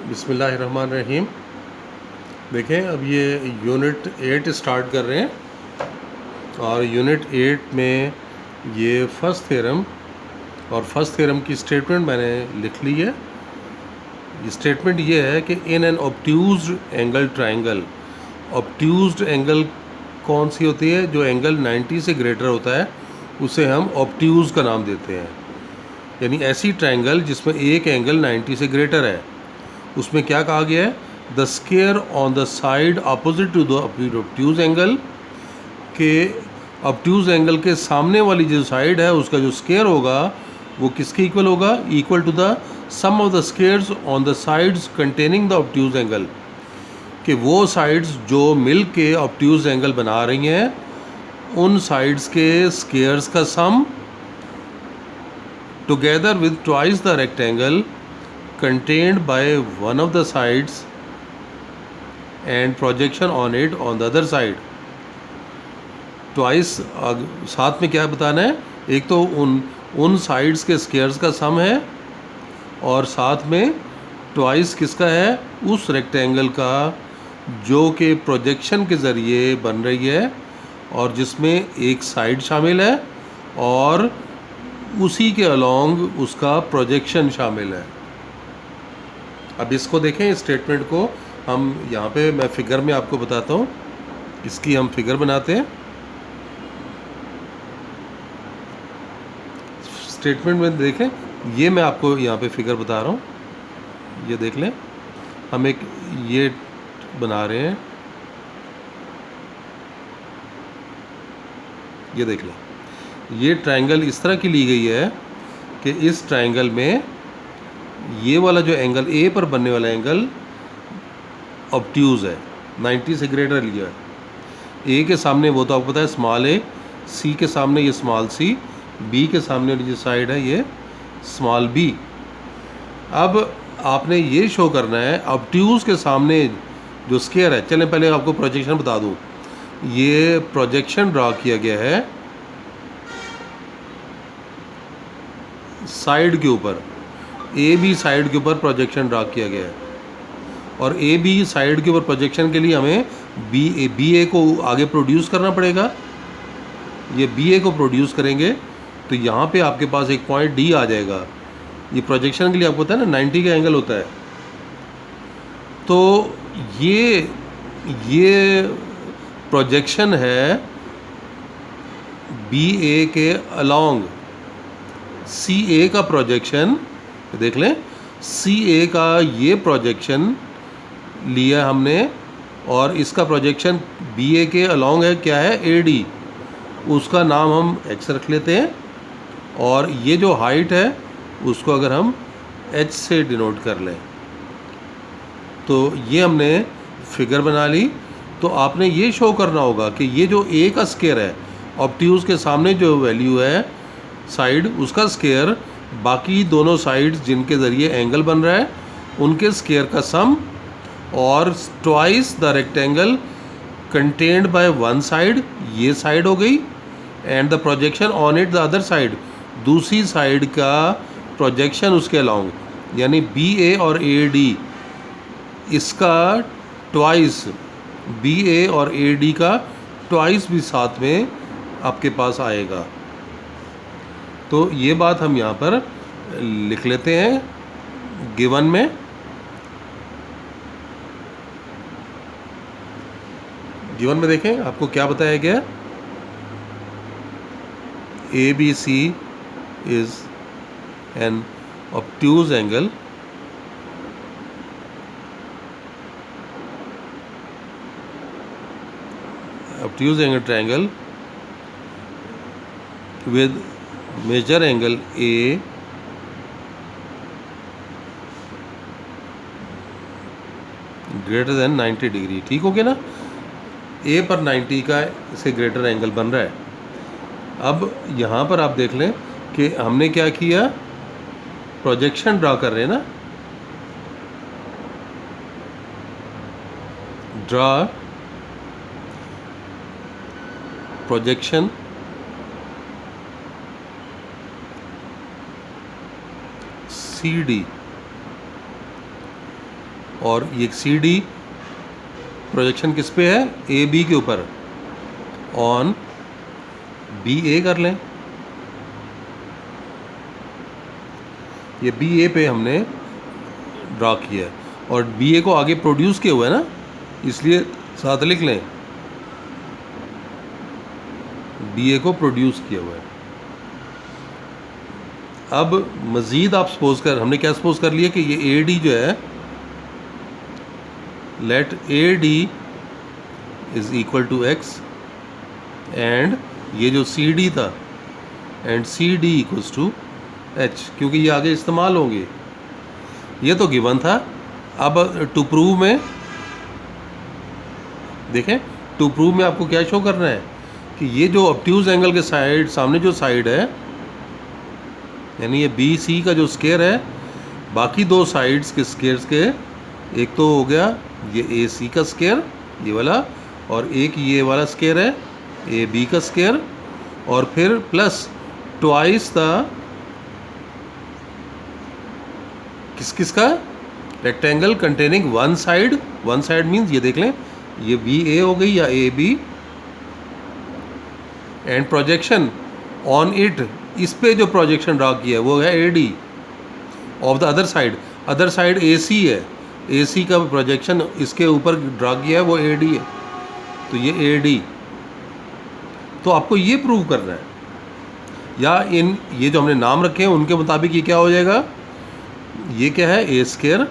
बिस्मिल्लाहिर्रहमानिर्रहीम। देखें, अब ये यूनिट 8 स्टार्ट कर रहे हैं और यूनिट 8 में ये फर्स्ट थ्योरम और फर्स्ट थ्योरम की स्टेटमेंट मैंने लिख ली है। स्टेटमेंट ये है कि in an obtuse angle triangle, obtuse angle कौन सी होती है? जो एंगल 90 से ग्रेटर होता है उसे हम ऑब्ट्यूज का नाम देते हैं। यानी ऐसी ट्रायंगल जिसमें एक एंगल 90 से ग्रेटर है, उसमें क्या कहा गया है? The square on the side opposite to the obtuse angle, के ऑब्ट्यूज एंगल के सामने वाली जो साइड है उसका जो स्केयर होगा वो किसके इक्वल होगा? Equal to the sum of the squares on the sides containing the obtuse angle, कि वो साइड्स जो मिल के ऑब्ट्यूज एंगल बना रही हैं उन साइड्स के स्केयर्स का sum together with twice the rectangle contained by one of the sides and projection on it on the other side. Twice साथ में क्या बताना है? एक तो उन साइड्स के स्केयर्स का सम है और साथ में ट्वाइस किसका है? उस रेक्टेंगल का जो कि प्रोजेक्शन के ज़रिए बन रही है और जिसमें एक साइड शामिल है और उसी के अलॉन्ग उसका प्रोजेक्शन शामिल है। अब इसको देखें, स्टेटमेंट को हम यहाँ पे मैं फिगर में आपको बताता हूँ। इसकी हम फिगर बनाते हैं। स्टेटमेंट में देखें, ये मैं आपको यहाँ पे फिगर बता रहा हूँ। ये देख लें, हम एक ये बना रहे हैं, ये देख लें। ये ट्रायंगल इस तरह की ली गई है कि इस ट्रायंगल में ये वाला जो एंगल ए पर बनने वाला एंगल ऑब्ट्यूज है, 90 से ग्रेटर लिया है। ए के सामने वो तो आपको पता है स्मॉल ए, सी के सामने ये स्मॉल सी, बी के सामने वाली जो साइड है ये स्मॉल बी। अब आपने ये शो करना है ऑब्ट्यूज के सामने जो स्केयर है। चलें पहले आपको प्रोजेक्शन बता दूँ। ये प्रोजेक्शन ड्रा किया गया है साइड के ऊपर, ए बी साइड के ऊपर प्रोजेक्शन ड्रा किया गया है और ए बी साइड के ऊपर प्रोजेक्शन के लिए हमें बी ए को आगे प्रोड्यूस करना पड़ेगा। ये बी ए को प्रोड्यूस करेंगे तो यहाँ पे आपके पास एक पॉइंट डी आ जाएगा। ये प्रोजेक्शन के लिए आपको पता है ना 90 का एंगल होता है। तो ये प्रोजेक्शन है बी ए के अलॉन्ग सी ए का प्रोजेक्शन। देख लें, सी ए का ये प्रोजेक्शन लिया हमने और इसका प्रोजेक्शन बी ए के अलॉन्ग है, क्या है? A D. उसका नाम हम एक्स रख लेते हैं और ये जो हाइट है उसको अगर हम एच से डिनोट कर लें तो ये हमने फिगर बना ली। तो आपने ये शो करना होगा कि ये जो ए का स्केयर है, ऑब्ट्यूज के सामने जो वैल्यू है साइड, उसका स्केयर बाकी दोनों साइड्स जिनके ज़रिए एंगल बन रहा है उनके स्केयर का सम और twice the rectangle contained by one side, ये साइड हो गई, and the projection on it the other side, दूसरी साइड का प्रोजेक्शन उसके अलॉन्ग, यानी बी ए और ए डी, इसका ट्वाइस, बी ए और ए डी का ट्वाइस भी साथ में आपके पास आएगा। तो ये बात हम यहाँ पर लिख लेते हैं गिवन में। गिवन में देखें आपको क्या बताया गया? A B C is an obtuse angle triangle with major angle A greater than 90 degree. ठीक हो गया ना? ए पर 90 का से ग्रेटर एंगल बन रहा है। अब यहाँ पर आप देख लें कि हमने क्या किया, प्रोजेक्शन ड्रा कर रहे हैं ना, ड्रा प्रोजेक्शन सी डी और ये सी डी प्रोजेक्शन किस पे है, ए बी के ऊपर, ऑन बी ए कर लें। ये बी ए पे हमने ड्रा किया है और बी ए को आगे प्रोड्यूस किया हुआ है ना, इसलिए साथ लिख लें, बी ए को प्रोड्यूस किया हुआ है। अब मज़ीद आप सपोज कर, हमने क्या सपोज कर लिया कि ये ए डी जो है, let A D is equal to X, and ये जो सी डी था, and C D equals to H, क्योंकि ये आगे इस्तेमाल होंगे। ये तो गिवन था। अब टू प्रूव में देखें, टू प्रूव में आपको क्या शो करना है कि ये जो ऑब्ट्यूज एंगल के साइड, सामने जो साइड है, यानी ये बी सी का जो स्केयर है, बाकी दो साइड्स के स्केयर्स के, एक तो हो गया ये ए सी का स्केयर ये वाला, और एक ये वाला स्केयर है ए बी का स्केयर, और फिर प्लस ट्वाइस द किस का, rectangle containing one side means ये देख लें, ये बी ए हो गई या A B, and projection on it, इस पे जो प्रोजेक्शन ड्रा किया है वो है A D, of the other side A C है, ए सी का प्रोजेक्शन इसके ऊपर ड्रा किया है वो ए डी है, तो ये ए डी। तो आपको ये प्रूव करना है, या इन ये जो हमने नाम रखे हैं उनके मुताबिक ये क्या हो जाएगा, ये क्या है, A square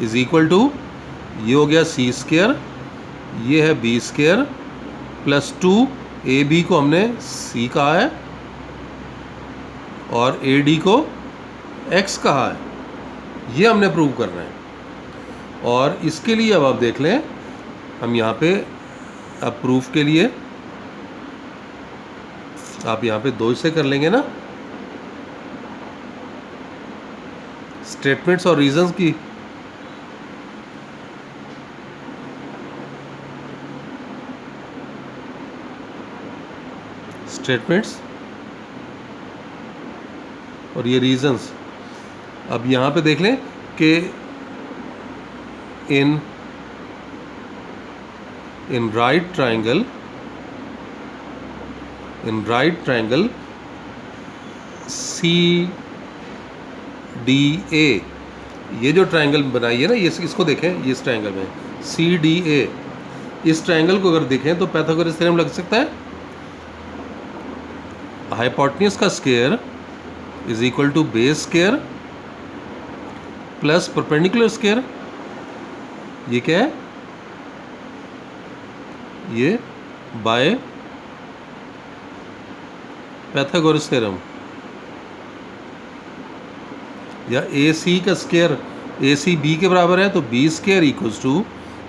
is equal to, ये हो गया सी स्केयर, ये है B square plus 2, A B को हमने सी कहा है और ए डी को एक्स कहा है, ये हमने प्रूव करना है। और इसके लिए अब आप देख लें, हम यहाँ पे अब प्रूफ के लिए आप यहाँ पे 2 से कर लेंगे ना, स्टेटमेंट्स और रीजंस की। स्टेटमेंट्स और ये रीजंस। अब यहाँ पे देख लें कि in right triangle C D A, ये जो ट्राइंगल बनाई है ना, ये इसको देखें, ये इस ट्राइंगल में सी डी ए, इस ट्राइंगल को अगर देखें तो पाइथागोरस थ्योरम लग सकता है, हाइपोटेन्यूज का square is equal to base square plus perpendicular square. ये क्या है, ये बाय पाइथागोरस थ्योरम, या ए सी का स्क्वायर, ए सी बी के बराबर है तो B square equals to,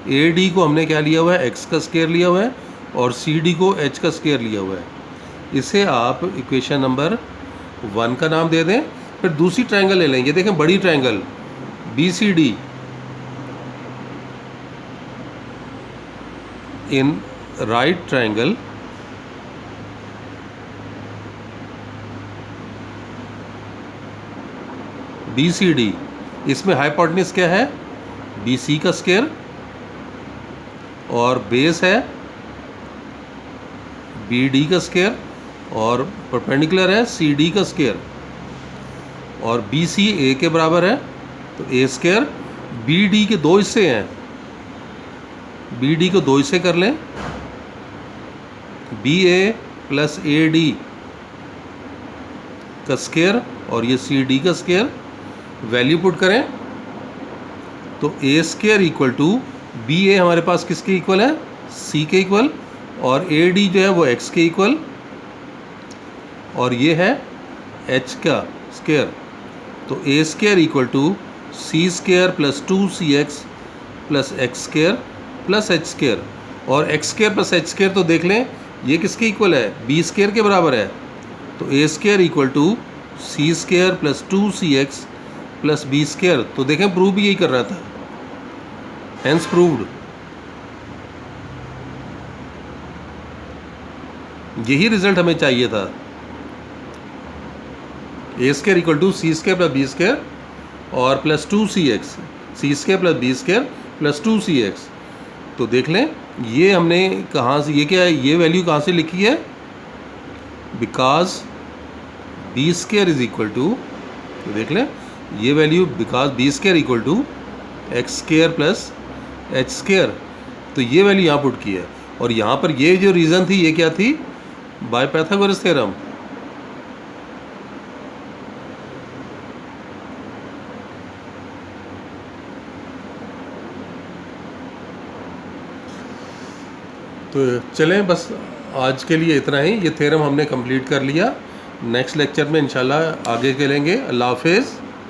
A D को हमने क्या लिया हुआ है, एक्स का स्क्वायर लिया हुआ है, और सी डी को एच का स्क्वायर लिया हुआ है। इसे आप इक्वेशन नंबर 1 का नाम दे दें। फिर दूसरी ट्रायंगल ले लेंगे, देखें बड़ी triangle B C D, in right triangle B C D, इसमें हाइपोटेन्यूज क्या है, बी सी का स्क्वायर, और बेस है बी डी का स्क्वायर, और परपेंडिकुलर है सी डी का स्क्वायर, और बी सी ए के बराबर है तो ए स्क्वायर। बी डी के 2 हिस्से हैं, बी डी को 2 हिस्से कर लें, B A plus A D का स्क्वायर और ये सी डी का स्क्वायर, वैल्यू पुट करें तो A square equal to, B A हमारे पास किसके इक्वल है, सी के इक्वल, और ए डी जो है वो एक्स के इक्वल, और ये है एच का स्क्वायर, तो A square equal to C square plus 2cx plus X square plus H square, और X square plus H square तो देख लें ये किसके इक्वल है, बी स्क्वायर के बराबर है, तो A square equal to C square plus 2cx plus B square. तो देखें प्रूव भी यही कर रहा था, हेंस प्रूव्ड। यही रिजल्ट हमें चाहिए था, A square equal to C square plus B square और plus 2cx। C square plus B square plus 2cx। तो देख लें ये हमने कहाँ से, ये क्या है, ये वैल्यू कहाँ से लिखी है, because B square is equal to, तो देख लें ये value because B square equal to X square plus H square, तो ये वैल्यू यहाँ पुट की है। और यहाँ पर ये जो रीज़न थी ये क्या थी, बाय पाइथागोरस थ्योरम। तो चलें बस आज के लिए इतना ही, ये थ्योरम हमने कंप्लीट कर लिया। नेक्स्ट लेक्चर में इंशाल्लाह आगे चलेंगे। अल्लाह हाफिज़।